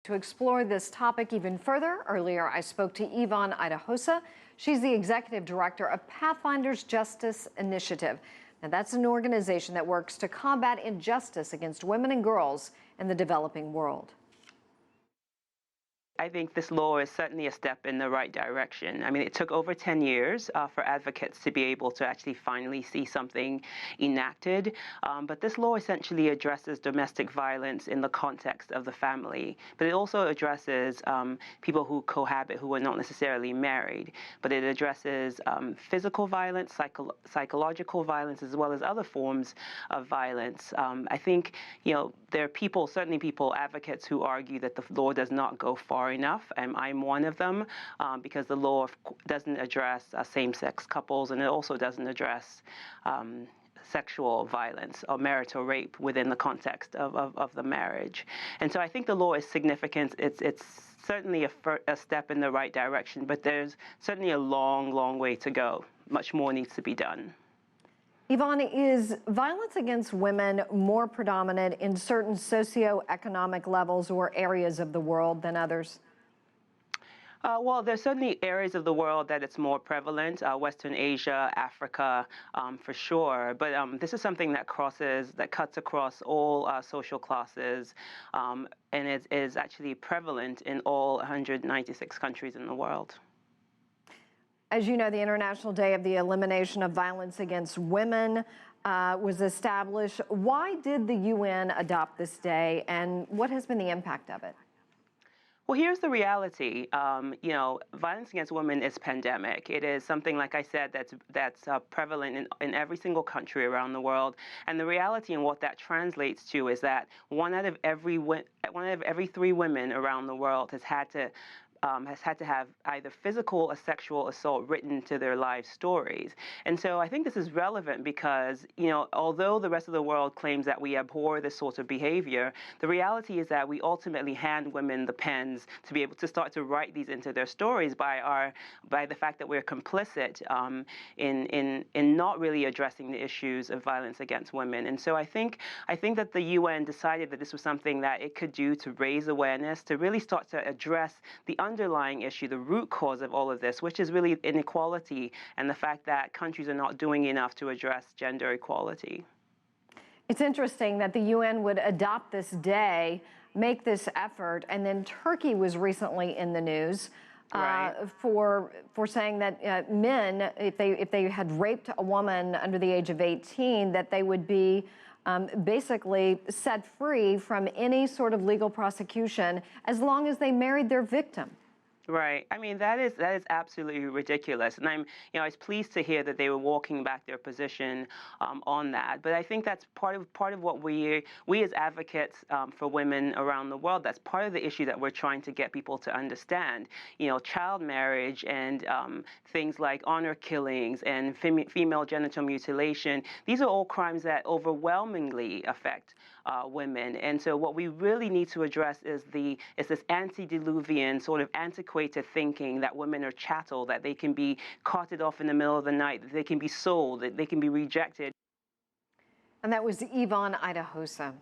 To explore this topic even further, earlier I spoke to Evon Idahosa. She's the executive director of PathFinders Justice Initiative. Now, that's an organization that works to combat injustice against women and girls in the developing world. I think this law is certainly a step in the right direction. I mean, it took over 10 years for advocates to be able to actually finally see something enacted. But this law essentially addresses domestic violence in the context of the family. But it also addresses people who cohabit who are not necessarily married. But it addresses physical violence, psychological violence, as well as other forms of violence. I think, there are people, certainly people, advocates who argue that the law does not go far enough. I'm one of them because the law doesn't address same-sex couples, and it also doesn't address sexual violence or marital rape within the context of the marriage. And so I think the law is significant. It's certainly a step in the right direction, but there's certainly a long, long way to go. Much more needs to be done. Evon, is violence against women more predominant in certain socioeconomic levels or areas of the world than others? Well, there's certainly areas of the world that it's more prevalent, Western Asia, Africa, for sure. But this is something that cuts across all social classes, and it is actually prevalent in all 196 countries in the world. As you know, the International Day of the Elimination of Violence Against Women was established. Why did the UN adopt this day, and what has been the impact of it? Well, here's the reality. Violence against women is pandemic. It is something, like I said, that's prevalent in every single country around the world. And the reality and what that translates to is that one out of every 3 women around the world has had to have either physical or sexual assault written to their life stories. And so I think this is relevant because, although the rest of the world claims that we abhor this sort of behavior, the reality is that we ultimately hand women the pens to be able to start to write these into their stories by the fact that we're complicit in not really addressing the issues of violence against women. And so I think that the UN decided that this was something that it could do to raise awareness, to really start to address the underlying issue, the root cause of all of this, which is really inequality and the fact that countries are not doing enough to address gender equality. It's interesting that the UN would adopt this day, make this effort, and then Turkey was recently in the news for saying that men, if they had raped a woman under the age of 18, that they would be basically set free from any sort of legal prosecution as long as they married their victim. Right. I mean, that is absolutely ridiculous. And I was pleased to hear that they were walking back their position on that. But I think that's part of what we as advocates for women around the world, that's part of the issue that we're trying to get people to understand. Child marriage and things like honor killings and female genital mutilation, these are all crimes that overwhelmingly affect women. And so what we really need to address is this antediluvian sort of antiquated thinking that women are chattel, that they can be carted off in the middle of the night, that they can be sold, that they can be rejected. And that was Evon Idahosa.